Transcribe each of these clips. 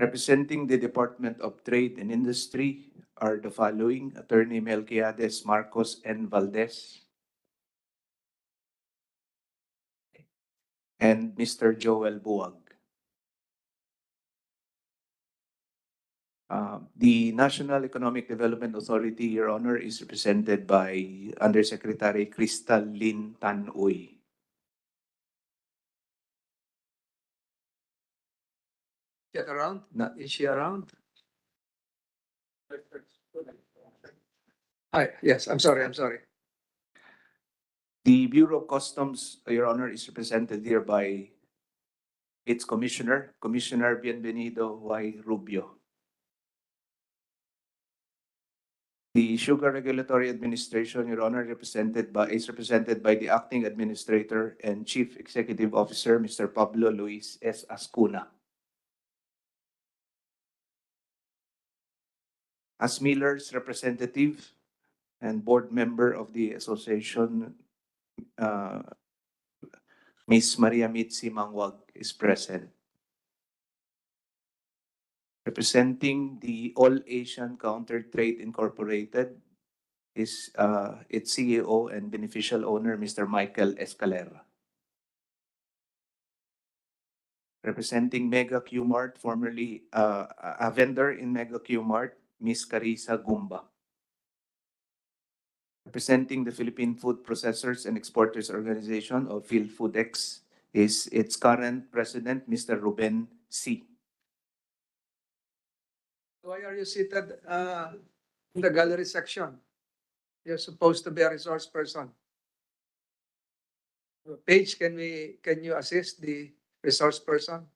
Representing the Department of Trade and Industry are the following: Attorney Melquiades Marcos and Valdez, and Mr. Joel Buwag. The National Economic Development Authority, Your Honor, is represented by Undersecretary Crystal Lin Tan Uy. Get around? Na- Is she around? Hi, yes, I'm sorry. The Bureau of Customs, Your Honor, is represented here by its Commissioner, Commissioner Bienvenido Y. Rubio. The Sugar Regulatory Administration, Your Honor, is represented by the Acting Administrator and Chief Executive Officer, Mr. Pablo Luis S. Ascuna. As Miller's representative and board member of the association, Ms. Maria Mitzi Mangwag is present. Representing the All Asian Counter Trade Incorporated is its CEO and beneficial owner, Mr. Michael Escalera. Representing Mega Q-Mart, formerly a vendor in Mega Q-Mart, Ms. Carissa Gumba. Representing the Philippine Food Processors and Exporters Organization, or PhilFoodEx, is its current president, Mr. Ruben C. Why are you seated in the gallery section? You're supposed to be a resource person. Paige, can you assist the resource person?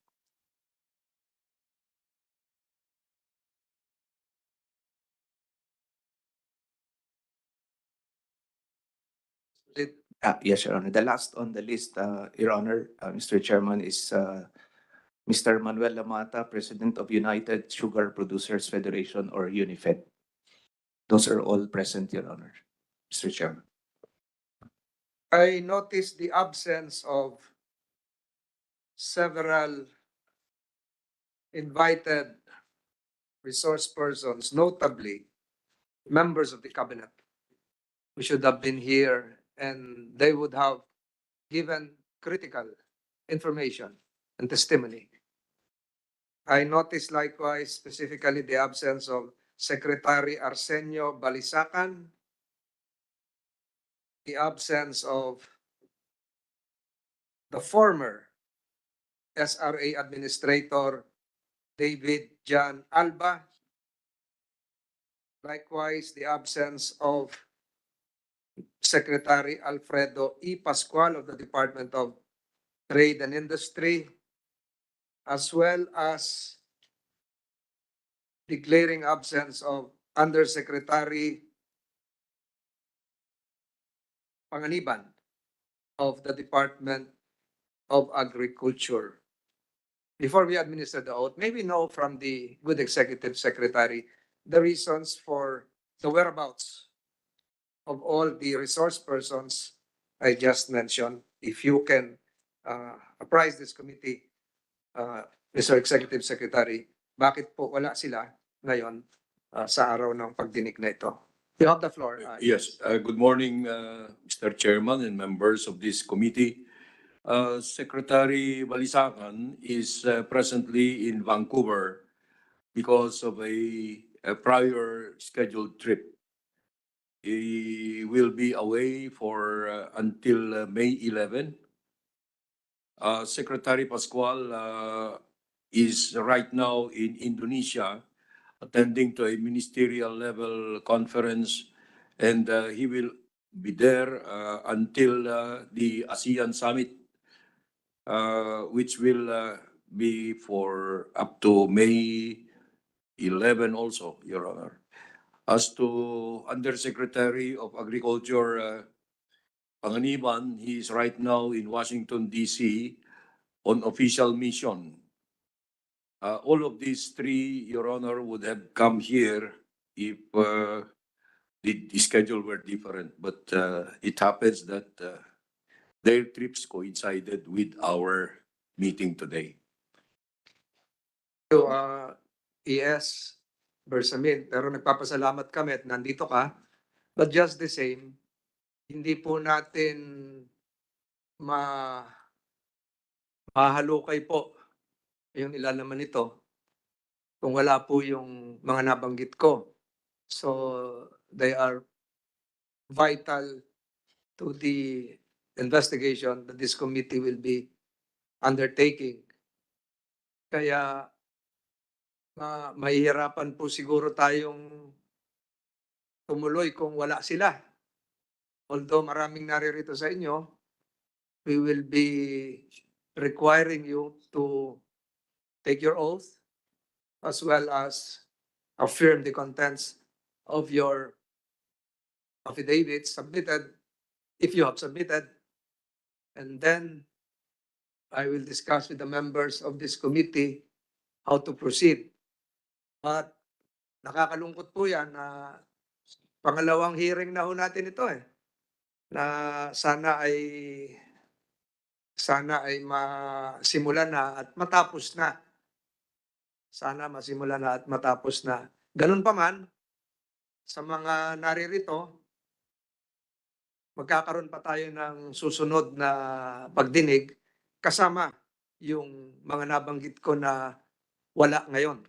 Yes, Your Honor. The last on the list, Your Honor, Mr. Chairman, is Mr. Manuel Lamata, President of United Sugar Producers Federation, or UNIFED. Those are all present, Your Honor, Mr. Chairman. I noticed the absence of several invited resource persons, notably members of the cabinet, who should have been here, and they would have given critical information and testimony. I noticed likewise specifically the absence of Secretary Arsenio Balisacan, the absence of the former SRA Administrator David John Alba, likewise the absence of Secretary Alfredo E. Pascual of the Department of Trade and Industry, as well as the glaring absence of Undersecretary Panganiban of the Department of Agriculture. Before we administer the oath, maybe know from the good executive secretary the reasons for the whereabouts of all the resource persons I just mentioned. If you can apprise this committee, Mr. Executive Secretary, bakit po wala sila ngayon sa araw ng pagdinig na ito? You have the floor. Yes, good morning, Mr. Chairman and members of this committee. Secretary Balisacan is presently in Vancouver because of a prior scheduled trip. He will be away for until May 11. Secretary Pascual is right now in Indonesia attending to a ministerial level conference, and he will be there until the ASEAN Summit, which will be for up to May 11 also, Your Honor. As to Undersecretary of Agriculture Panganiban, he is right now in Washington, D.C. on official mission. All of these three, Your Honor, would have come here if the schedule were different. But it happens that their trips coincided with our meeting today. So, ES Bersamin. Pero nagpapasalamat kami at nandito ka. But just the same, hindi po natin ma mahalukay po yung ilalaman nito kung wala po yung mga nabanggit ko. So they are vital to the investigation that this committee will be undertaking. Kaya mahihirapan po siguro tayong tumuloy kung wala sila. Although maraming naririto sa inyo, we will be requiring you to take your oath as well as affirm the contents of your affidavit submitted, if you have submitted. And then I will discuss with the members of this committee how to proceed. But nakakalungkot po yan na pangalawang hearing na ho natin ito na sana ay masimulan na at matapos na. Sana masimulan na at matapos na. Ganun pa man, sa mga naririto, magkakaroon pa tayo ng susunod na pagdinig kasama yung mga nabanggit ko na wala ngayon.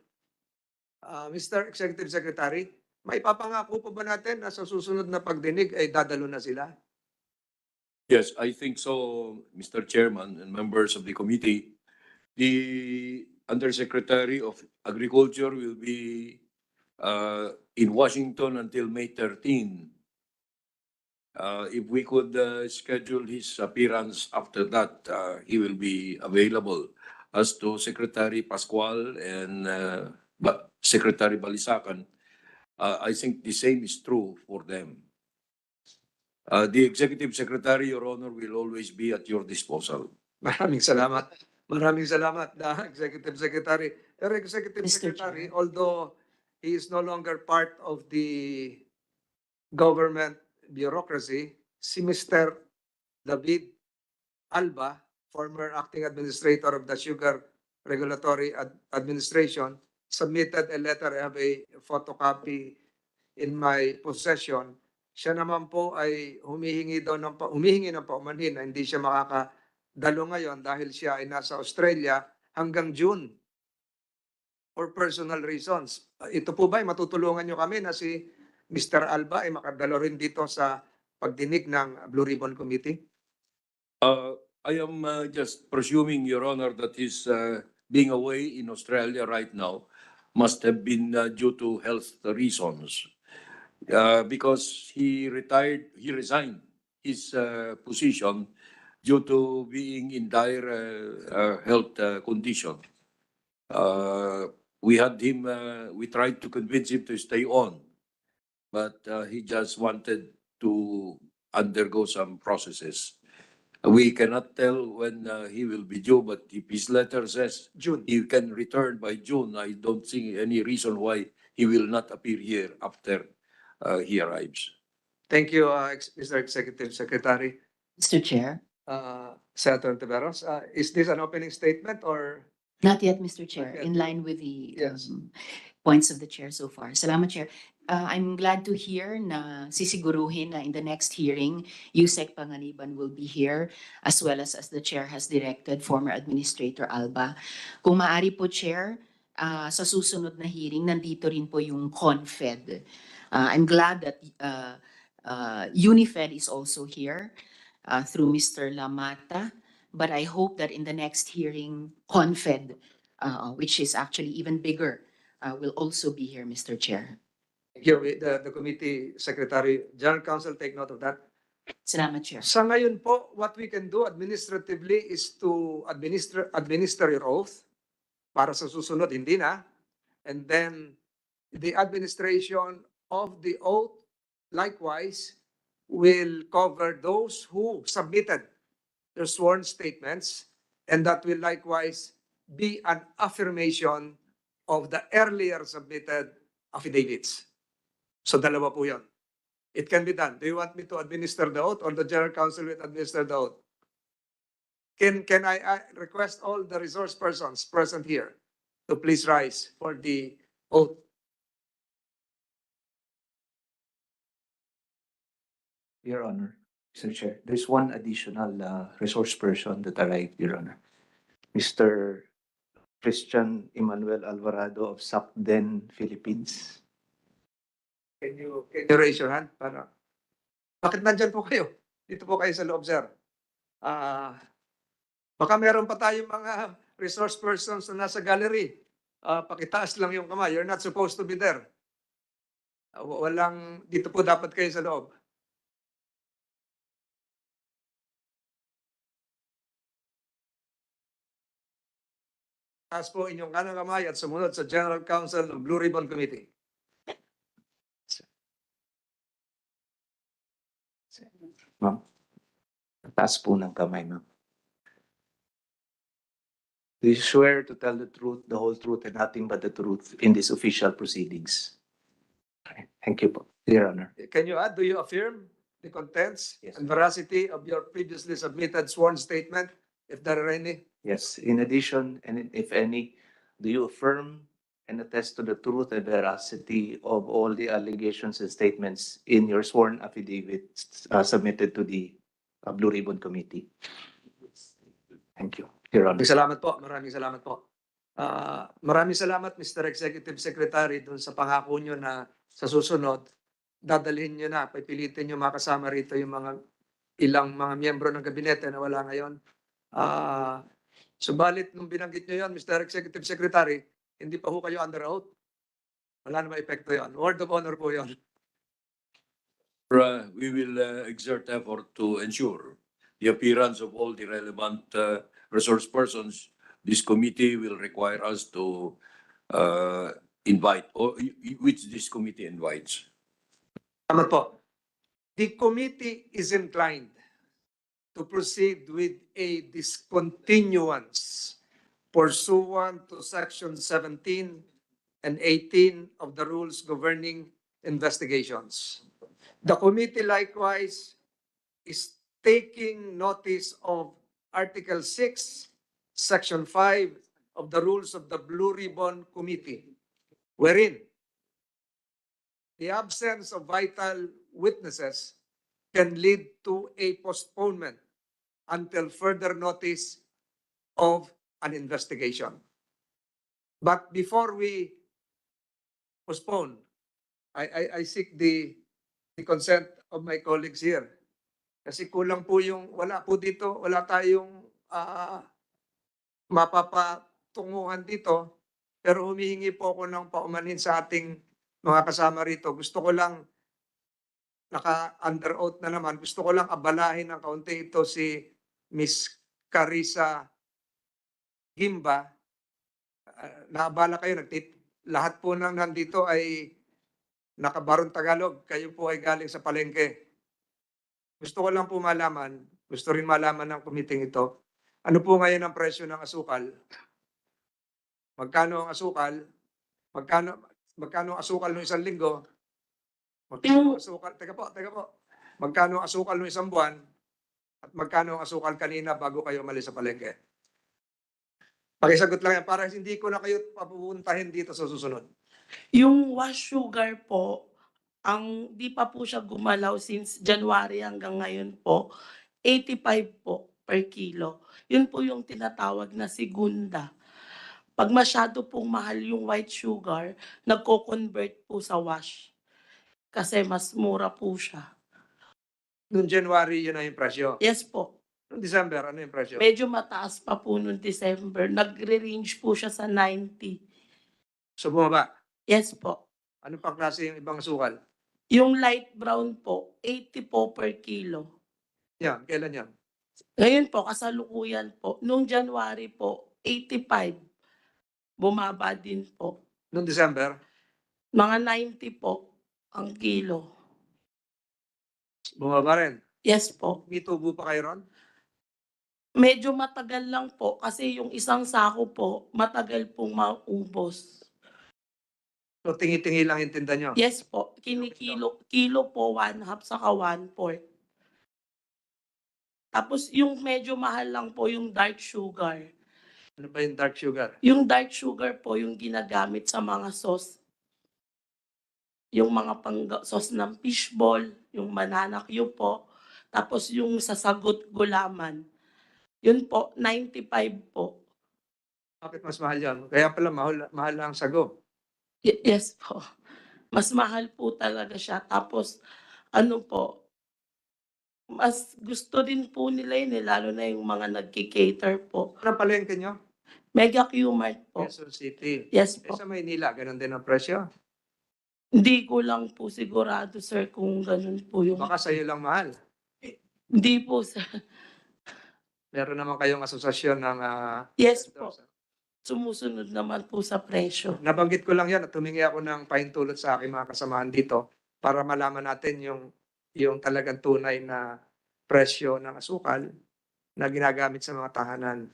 Mr. Executive Secretary, may papangako pa ba natin na sa susunod na pagdinig ay dadalo na sila? Yes, I think so, Mr. Chairman and members of the committee. The Undersecretary of Agriculture will be in Washington until May 13. If we could schedule his appearance after that, he will be available. As to Secretary Pascual and Secretary Balisacan, I think the same is true for them. The Executive Secretary, Your Honor, will always be at your disposal. Maraming salamat. Maraming salamat, Executive Secretary. Pero Executive Mr. Secretary, Chair. although he is no longer part of the government bureaucracy, si Mr. David Alba, former acting administrator of the Sugar Regulatory Administration, submitted a letter. I have a photocopy in my possession. Siya naman po ay humihingi ng paumanhin na hindi siya makakadalo ngayon dahil siya ay nasa Australia hanggang June for personal reasons. Ito po ba ay matutulungan nyo kami na si Mr. Alba ay makadalo rin dito sa pagdinig ng Blue Ribbon Committee? I am just presuming, Your Honor, that his being away in Australia right now must have been due to health reasons. Because he resigned his position due to being in dire health condition. We tried to convince him to stay on, but he just wanted to undergo some processes. We cannot tell when he will be due, but if his letter says June. he can return by June, I don't see any reason why he will not appear here after he arrives. Thank you, Mr. Executive Secretary. Mr. Chair. Senator Tiberos, is this an opening statement or? Not yet, Mr. Chair, Not yet. in line with the Yes. points of the chair so far. Salamat, Chair. I'm glad to hear na sisiguruhin na in the next hearing, Yusek Panganiban will be here as well as the chair has directed former Administrator Alba. Kung maaari po, Chair, sa susunod na hearing, nandito rin po yung CONFED. I'm glad that UNIFED is also here through Mr. Lamata. But I hope that in the next hearing, CONFED, which is actually even bigger, will also be here, Mr. Chair. Thank you. The committee secretary, general counsel, take note of that. Salamat, Chair. Sa ngayon po, what we can do administratively is to administer your oath. Para sa susunod, hindi na. And then, the administration of the oath, likewise, will cover those who submitted their sworn statements, and that will likewise be an affirmation of the earlier submitted affidavits. So dalawa po yun. It can be done. Do you want me to administer the oath or the General Counsel will administer the oath? Can I request all the resource persons present here to please rise for the oath. Your Honor, Mr. Chair, there's one additional resource person that arrived, Your Honor. Mr. Christian Emmanuel Alvarado of Sapden, Philippines. Can you raise your hand? Para... Bakit nandyan po kayo? Dito po kayo sa loob, sir. Baka meron pa tayong mga resource persons na nasa gallery. Pakitaas lang yung kamay. You're not supposed to be there. Walang, dito po dapat kayo sa loob. Taas po inyong kanang kamay at sumunod sa General Council ng Blue Ribbon Committee. Ma'am, taas po ng kamay, ma'am. Do you swear to tell the truth, the whole truth, and nothing but the truth in these official proceedings? Okay, thank you po, Your Honor. Can you add, do you affirm the contents Yes. and veracity of your previously submitted sworn statement, if there are any? Yes, in addition, and if any, do you affirm and attest to the truth and veracity of all the allegations and statements in your sworn affidavit submitted to the Blue Ribbon Committee? Thank you, Your Honor. Salamat po. Maraming salamat po. Maraming salamat, Mr. Executive Secretary, dun sa pangako nyo na sa susunod, dadalhin nyo na, pipilitin nyo makasama rito yung mga ilang mga miyembro ng gabinete na wala ngayon. Subalit, nung binanggit nyo yon, Mr. Executive Secretary, hindi pa ho kayo under oath. Wala namang epekto yon. Word of honor po yon. We will exert effort to ensure the appearance of all the relevant resource persons. This committee will require us to invite, or which this committee invites. Salamat po. The committee is inclined to proceed with a discontinuance pursuant to Section 17 and 18 of the rules governing investigations. The committee likewise is taking notice of Article 6, Section 5 of the rules of the Blue Ribbon Committee, wherein the absence of vital witnesses can lead to a postponement until further notice of an investigation. But before we postpone, I seek the consent of my colleagues here. Kasi kulang po yung, wala po dito, wala tayong mapapatunguhan dito. Pero humihingi po ako ng paumanhin sa ating mga kasama rito. Gusto ko lang, naka-under oath na naman, gusto ko lang abalahin ng kaunti ito si Miss Carissa Gimba. Naabala kayo, lahat po ng nandito ay nakabarong Tagalog. Kayo po ay galing sa palengke. Gusto ko lang po malaman, gusto rin malaman ng committee ito, ano po ngayon ang presyo ng asukal? Magkano ang asukal? Magkano ang asukal ng isang linggo? Magkano ang asukal? Teka po. Magkano ang asukal ng isang buwan? At magkano ang asukal kanina bago kayo umalis sa palengke? Pakisagot lang yan para hindi ko na kayo papupuntahin dito sa susunod. Yung wash sugar po, ang di pa po siya gumalaw since January hanggang ngayon po, 85 po per kilo. Yun po yung tinatawag na segunda. Pag masyado pong mahal yung white sugar, nagko-convert po sa wash. Kasi mas mura po siya. Noong January, yun na yung presyo. Yes po. Noong December, ano yung presyo? Medyo mataas pa po noong December. Nagre-range po siya sa 90. So bumaba. Yes po. Ano pang klase yung ibang asukal? Yung light brown po, 80 po per kilo. Yan, kailan yan? Ngayon po, kasalukuyan po, noong January po, 85. Bumaba din po. Noong December? Mga 90 po ang kilo. Bumaba rin. Yes po. May tubo pa kayo ron? Medyo matagal lang po kasi yung isang sako po, matagal pong maubos. So tingi-tingi lang yung tinda nyo? Yes po. Kilo po 1/2 saka 1/4. Tapos yung medyo mahal lang po yung dark sugar. Ano ba yung dark sugar? Yung dark sugar po, yung ginagamit sa mga sauce. Yung mga sauce ng fishball, yung banana cube po, tapos yung sa sagot gulaman. Yun po, 95 po. Bakit mas mahal yan? Kaya pala mahal lang ang sago. Yes po. Mas mahal po talaga siya. Tapos, ano po, mas gusto din po nila yun eh, lalo na yung mga nagki-cater po. Ano palengke nyo? Mega Q-Mart po. Quezon City. Yes Eh, po. sa Maynila, ganun din ang presyo. Hindi ko lang po sigurado, sir, kung ganun po yung... Baka sa'yo lang mahal. Hindi po, sir. Meron naman kayong asosasyon ng Yes po. vendors. Sumusunod naman po sa presyo. Nabanggit ko lang yan at humingi ako ng pahintulot sa aking mga kasamahan dito para malaman natin yung talagang tunay na presyo ng asukal na ginagamit sa mga tahanan,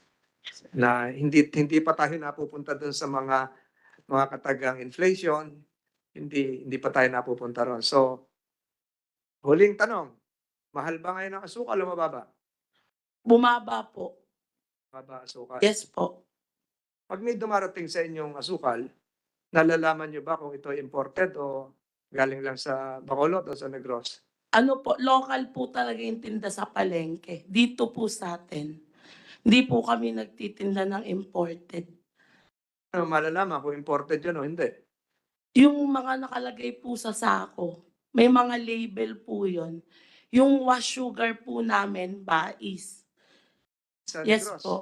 na hindi pa tayo napupunta doon sa mga katagang inflation, hindi pa tayo napupunta ron. So, huling tanong, mahal ba ngayon ang asukal o mababa? Bumaba po. Mababa asukal. Yes po. Pag may dumarating sa inyong asukal, nalalaman nyo ba kung ito ay imported o galing lang sa Bacolod o sa Negros? Ano po, local po talaga yung tinda sa palengke. Dito po sa atin. Hindi po kami nagtitinda ng imported. Ano malalaman kung imported yun o hindi? Yung mga nakalagay po sa sako, may mga label po yon. Yung wash sugar po namin, bais. Sa Yes Negros? po.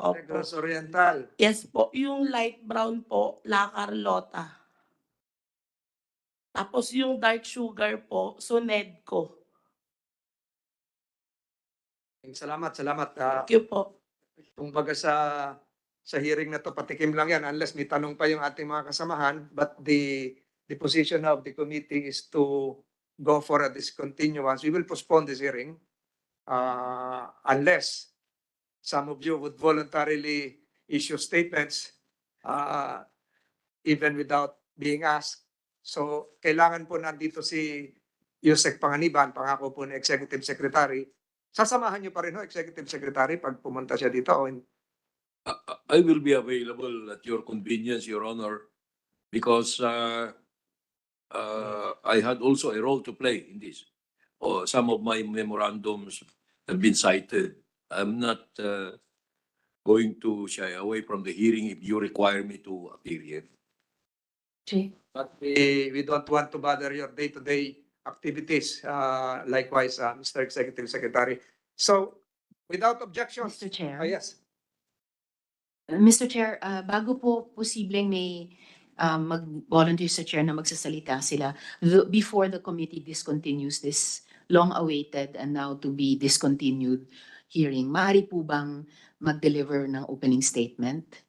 Opo. Negros Oriental. Yes po. Yung light brown po, La Carlota. Tapos yung dark sugar po, Sunedco. Salamat. Thank you po. Kumbaga sa hearing na to, patikim lang yan unless may tanong pa yung ating mga kasamahan. But the position of the committee is to go for a discontinuance. We will postpone this hearing unless some of you would voluntarily issue statements even without being asked. So, kailangan po nandito si Yusek Panganiban, pangako po ni Executive Secretary. Sasamahan niyo pa rin ho, Executive Secretary, pag pumunta siya dito o I will be available at your convenience, Your Honor, because I had also a role to play in this. Some of my memorandums have been cited. I'm not going to shy away from the hearing if you require me to appear here. But we don't want to bother your day-to-day activities. Likewise, Mr. Executive Secretary. So, without objections. Mr. Chair. Yes. Mr. Chair, bago po posibleng may mag-volunteer sa chair na magsasalita sila, before the committee discontinues this long-awaited and now to be discontinued hearing, maaari po bang mag-deliver ng opening statement?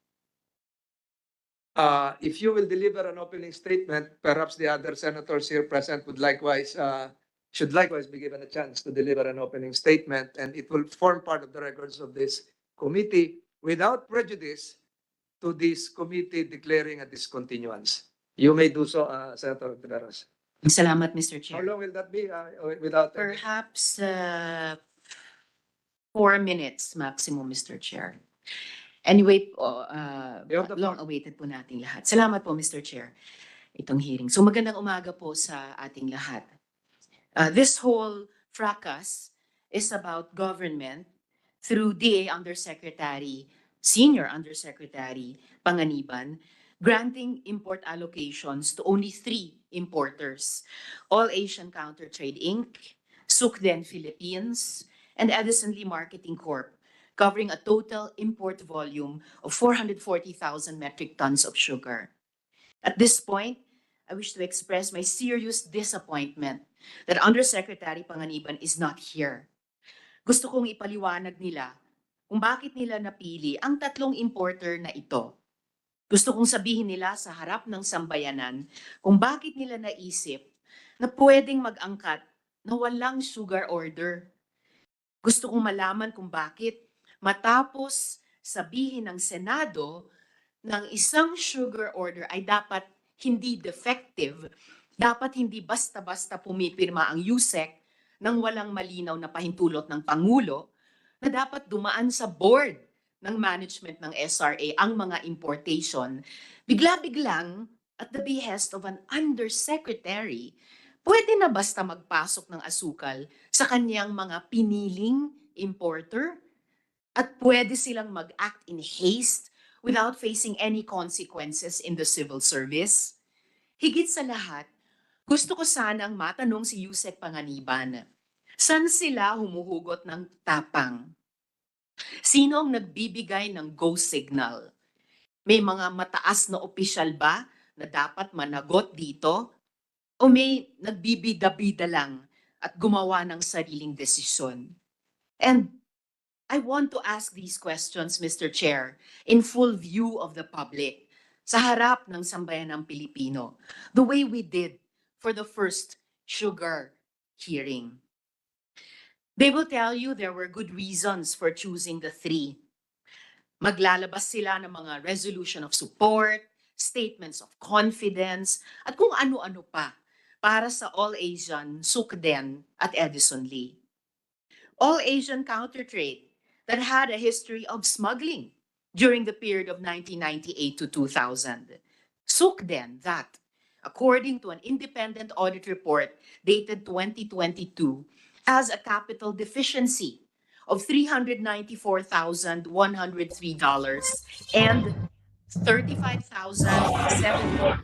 If you will deliver an opening statement, perhaps the other senators here present would should likewise be given a chance to deliver an opening statement, and it will form part of the records of this committee without prejudice to this committee declaring a discontinuance. You may do so, Senator Tiveros. Salamat, Mr. How Chair. long will that be without? Perhaps 4 minutes maximum, Mr. Chair. Anyway, You have the floor. long-awaited po nating lahat. Salamat po, Mr. Chair, itong hearing. So magandang umaga po sa ating lahat. This whole fracas is about government through DA Undersecretary, Senior Undersecretary Panganiban, granting import allocations to only 3 importers: All Asian Countertrade Inc., Sukden Philippines, and Edison Lee Marketing Corp., covering a total import volume of 440,000 metric tons of sugar. At this point, I wish to express my serious disappointment that Undersecretary Panganiban is not here. Gusto kong ipaliwanag nila kung bakit nila napili ang 3 importer na ito. Gusto kong sabihin nila sa harap ng sambayanan kung bakit nila naisip na pwedeng mag-angkat na walang sugar order. Gusto kong malaman kung bakit matapos sabihin ng Senado ng isang sugar order ay dapat hindi defective, dapat hindi basta-basta pumipirma ang USEC nang walang malinaw na pahintulot ng Pangulo, na dapat dumaan sa board ng management ng SRA ang mga importation, bigla-biglang at the behest of an undersecretary, pwede na basta magpasok ng asukal sa kanyang mga piniling importer? At pwede silang mag-act in haste without facing any consequences in the civil service? Higit sa lahat, gusto ko sanang matanong si Yusek Panganiban, saan sila humuhugot ng tapang? Sino ang nagbibigay ng go signal? May mga mataas na opisyal ba na dapat managot dito? O may nagbibida-bida lang at gumawa ng sariling desisyon? And I want to ask these questions, Mr. Chair, in full view of the public, sa harap ng sambayanang Pilipino, the way we did for the first sugar hearing. They will tell you there were good reasons for choosing the three. Maglalabas sila ng mga resolution of support, statements of confidence, at kung ano-ano pa para sa All-Asian, Sukden at Edison Lee. All-Asian countertrade that had a history of smuggling during the period of 1998 to 2000. Sukden that, according to an independent audit report dated 2022, has a capital deficiency of $394,103 and 35,700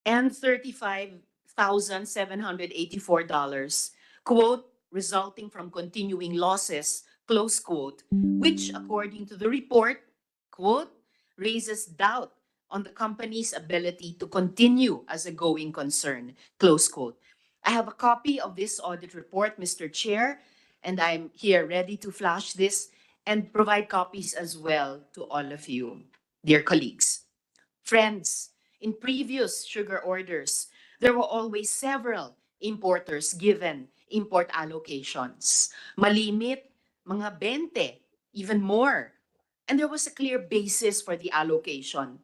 and $35,784, quote, resulting from continuing losses, close quote, which according to the report, quote, raises doubt on the company's ability to continue as a going concern, close quote. I have a copy of this audit report, Mr. Chair, and I'm here ready to flash this and provide copies as well to all of you, dear colleagues. Friends, in previous sugar orders, there were always several importers given import allocations. Malimit, mga 20, even more. And there was a clear basis for the allocation.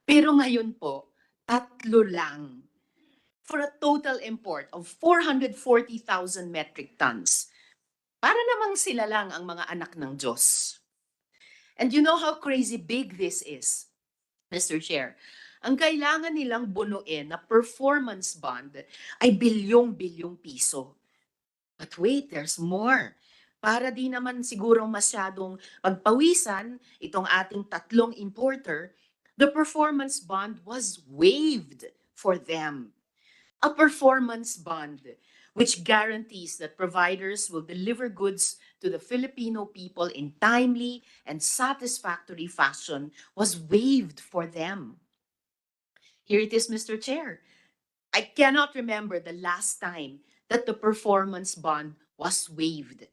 Pero ngayon po, 3 lang. For a total import of 440,000 metric tons. Para namang sila lang ang mga anak ng Diyos. And you know how crazy big this is, Mr. Chair. Ang kailangan nilang bunuin na performance bond ay bilyong-bilyong piso. But wait, there's more. Para di naman siguro masyadong pagpawisan itong ating 3 importer, the performance bond was waived for them. A performance bond which guarantees that providers will deliver goods to the Filipino people in timely and satisfactory fashion was waived for them. Here it is, Mr. Chair. I cannot remember the last time that the performance bond was waived.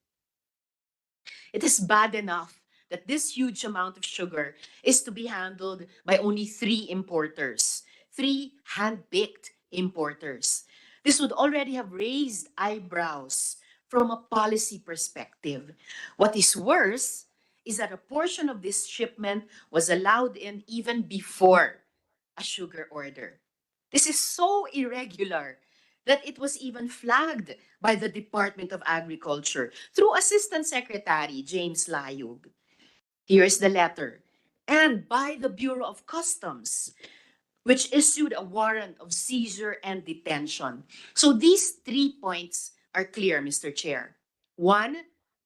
It is bad enough that this huge amount of sugar is to be handled by only 3 importers, 3 hand-picked importers. This would already have raised eyebrows from a policy perspective. What is worse is that a portion of this shipment was allowed in even before a sugar order. This is so irregular that it was even flagged by the Department of Agriculture through Assistant Secretary James Layug. Here's the letter. And by the Bureau of Customs, which issued a warrant of seizure and detention. So these 3 points are clear, Mr. Chair. 1,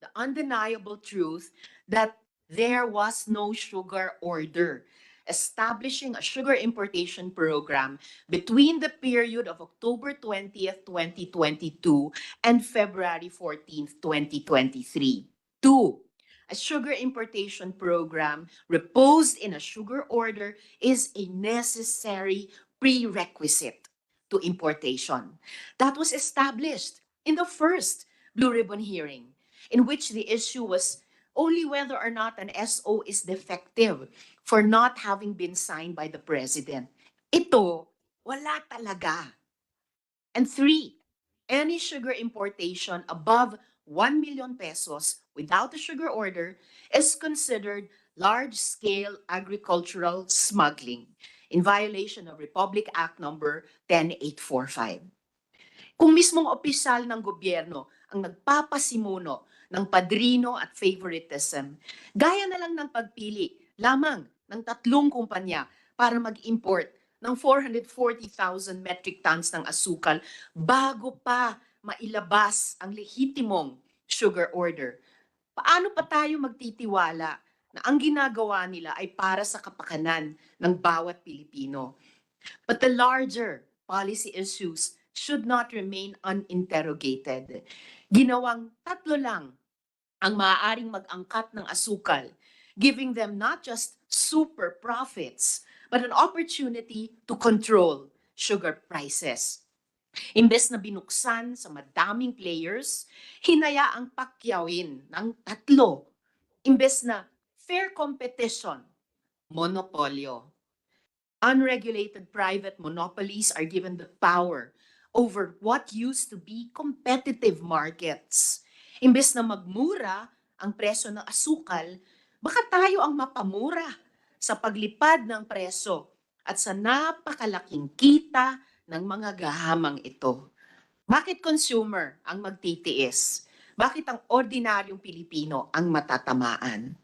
the undeniable truth that there was no sugar order establishing a sugar importation program between the period of October 20th, 2022 and February 14th, 2023. 2, a sugar importation program reposed in a sugar order is a necessary prerequisite to importation. That was established in the first Blue Ribbon hearing, in which the issue was only whether or not an SO is defective for not having been signed by the President. Ito, wala talaga. And 3, any sugar importation above 1 million pesos without a sugar order is considered large-scale agricultural smuggling in violation of Republic Act number 10845. Kung mismong opisyal ng gobyerno ang nagpapasimuno ng padrino at favoritism, gaya na lang ng pagpili lamang ng 3 kumpanya para mag-import ng 440,000 metric tons ng asukal bago pa mailabas ang lehitimong sugar order. Paano pa tayo magtitiwala na ang ginagawa nila ay para sa kapakanan ng bawat Pilipino? But the larger policy issues should not remain uninterrogated. Ginawang 3 lang ang maaaring mag-angkat ng asukal, giving them not just super profits, but an opportunity to control sugar prices. Imbes na binuksan sa madaming players, hinayaang pakyawin ng 3. Imbes na fair competition, monopolyo. Unregulated private monopolies are given the power over what used to be competitive markets. Imbes na magmura ang presyo ng asukal, baka tayo ang mapamura sa paglipad ng presyo at sa napakalaking kita ng mga gahamang ito. Bakit consumer ang magtitiis? Bakit ang ordinaryong Pilipino ang matatamaan?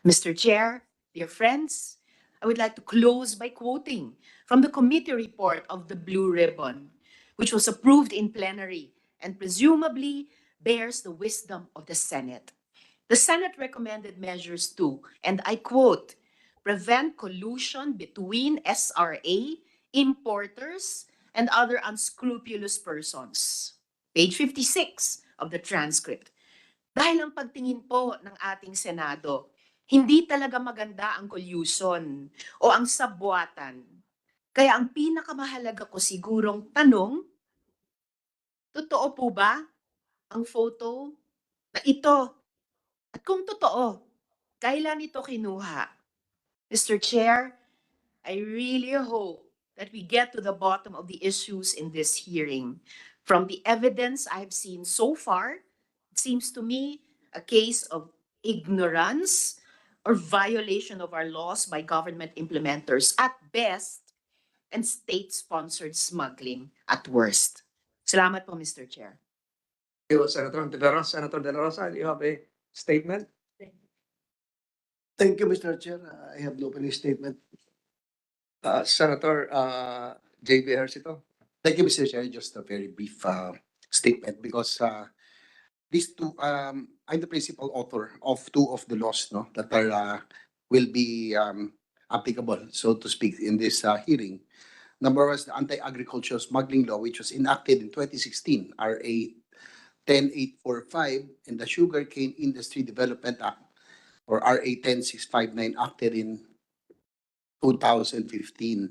Mr. Chair, dear friends, I would like to close by quoting from the committee report of the Blue Ribbon, which was approved in plenary and presumably bears the wisdom of the Senate. The Senate recommended measures to, and I quote, prevent collusion between SRA, importers, and other unscrupulous persons. Page 56 of the transcript. Dahil ang pagtingin po ng ating Senado, hindi talaga maganda ang collusion o ang sabwatan. Kaya ang pinakamahalaga ko sigurong tanong, totoo po ba ang photo na ito? At kung totoo, kailan ito kinuha? Mr. Chair, I really hope that we get to the bottom of the issues in this hearing. From the evidence I've seen so far, it seems to me a case of ignorance or violation of our laws by government implementers at best and state-sponsored smuggling at worst. Salamat po, Mr. Chair. You, Senator De La Rosa. Senator De La Rosa, do you have a statement? Thank you, Mr. Chair. I have no opening statement. Senator JB Ejercito. Thank you, Mr. Chair. Just a very brief statement because these two, I'm the principal author of 2 of the laws, no, that are will be applicable, so to speak, in this hearing. Number one is the Anti-Agricultural Smuggling Law, which was enacted in 2016, RA 10845, and the Sugarcane Industry Development Act, or RA 10659, acted in 2015.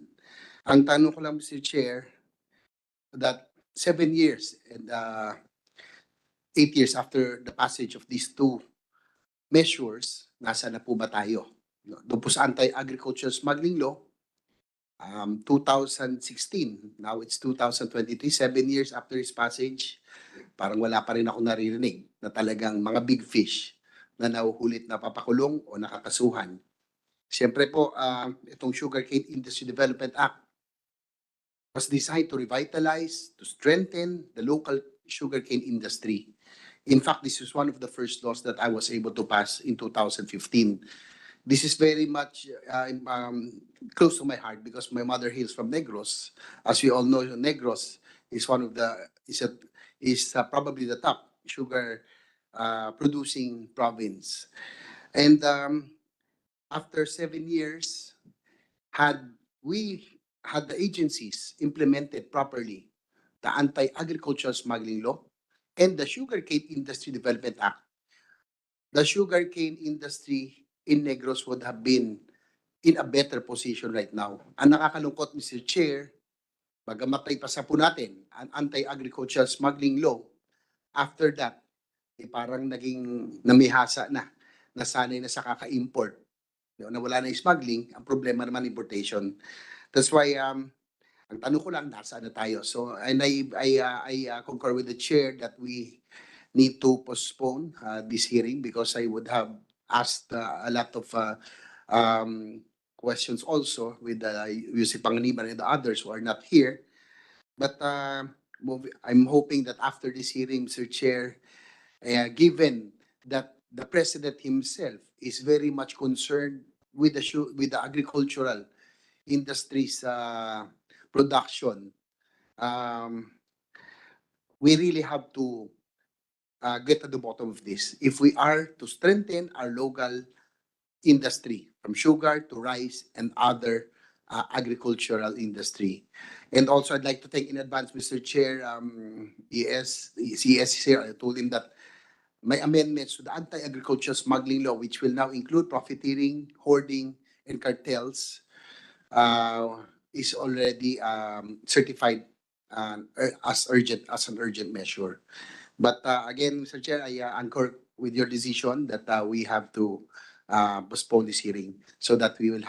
Ang tanong ko lang, Mr. Chair, that 7 years and 8 years after the passage of these 2 measures, nasa na po ba tayo? Doon po sa Anti-Agricultural Smuggling Law, 2016, now it's 2023, 7 years after its passage, parang wala pa rin ako naririnig na talagang mga big fish na nahuhulit na papakulong o nakakasuhan. Siyempre po, itong Sugarcane Industry Development Act was designed to revitalize, to strengthen the local sugarcane industry. In fact, this is one of the first laws that I was able to pass in 2015. This is very much close to my heart because my mother hails from Negros. As we all know, Negros is one of the probably the top sugar producing province. And after 7 years, had the agencies implemented properly the Anti-Agricultural Smuggling Law and the Sugarcane Industry Development Act, the sugarcane industry in Negros would have been in a better position right now. Ang nakakalungkot, Mr. Chair, bagamat ipasa po natin ang Anti-Agricultural Smuggling Law, after that, parang naging namihasa na, nasanay na sa kaka-import. Na wala na yung smuggling, ang problema naman importation. That's why, ang tanong ko lang, nasa na tayo? So, and I concur with the chair that we need to postpone this hearing because I would have asked a lot of questions also with Yusip Panganiban and the others who are not here. But I'm hoping that after this hearing, Mr. Chair, given that the president himself is very much concerned with the agricultural industry's production, um, we really have to get to the bottom of this. If we are to strengthen our local industry, from sugar to rice and other agricultural industry. And also, I'd like to thank in advance, Mr. Chair, CS here. I told him that my amendments to the anti-agricultural smuggling law, which will now include profiteering, hoarding, and cartels, is already certified as an urgent measure. But again, Mr. Chair, I concur with your decision that we have to postpone this hearing so that we will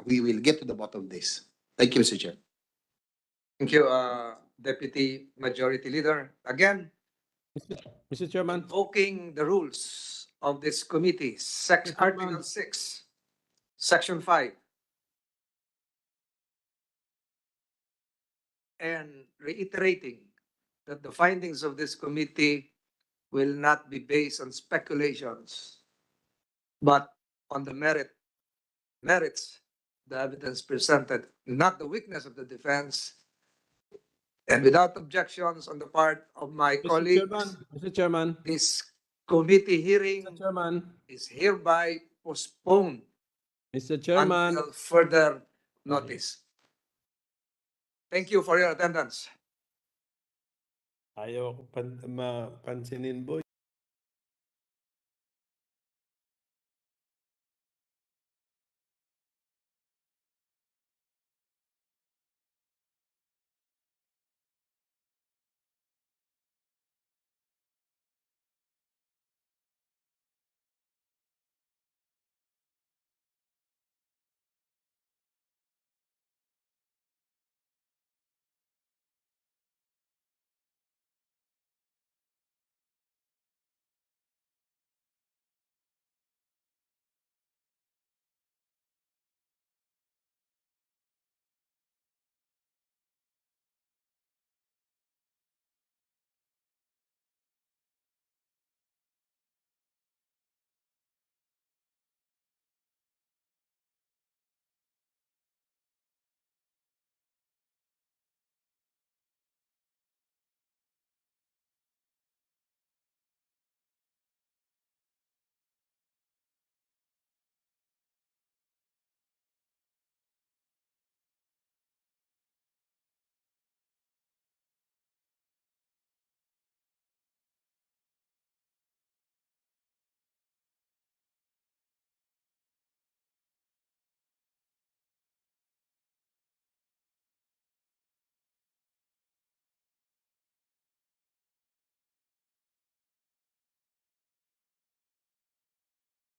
we will get to the bottom of this. Thank you, Mr. Chair. Thank you, Deputy Majority Leader. Again, Mr. Chairman, invoking the rules of this committee, Mr. Chairman. Article 6, Section 5, and reiterating that the findings of this committee will not be based on speculations, but on the merits, the evidence presented, not the weakness of the defense. And without objections on the part of my colleagues, Mr. Chairman, this committee Mr. hearing Chairman, is hereby postponed Mr. Chairman. until further notice. Thank you for your attendance. Ayaw ko pansinin, boy.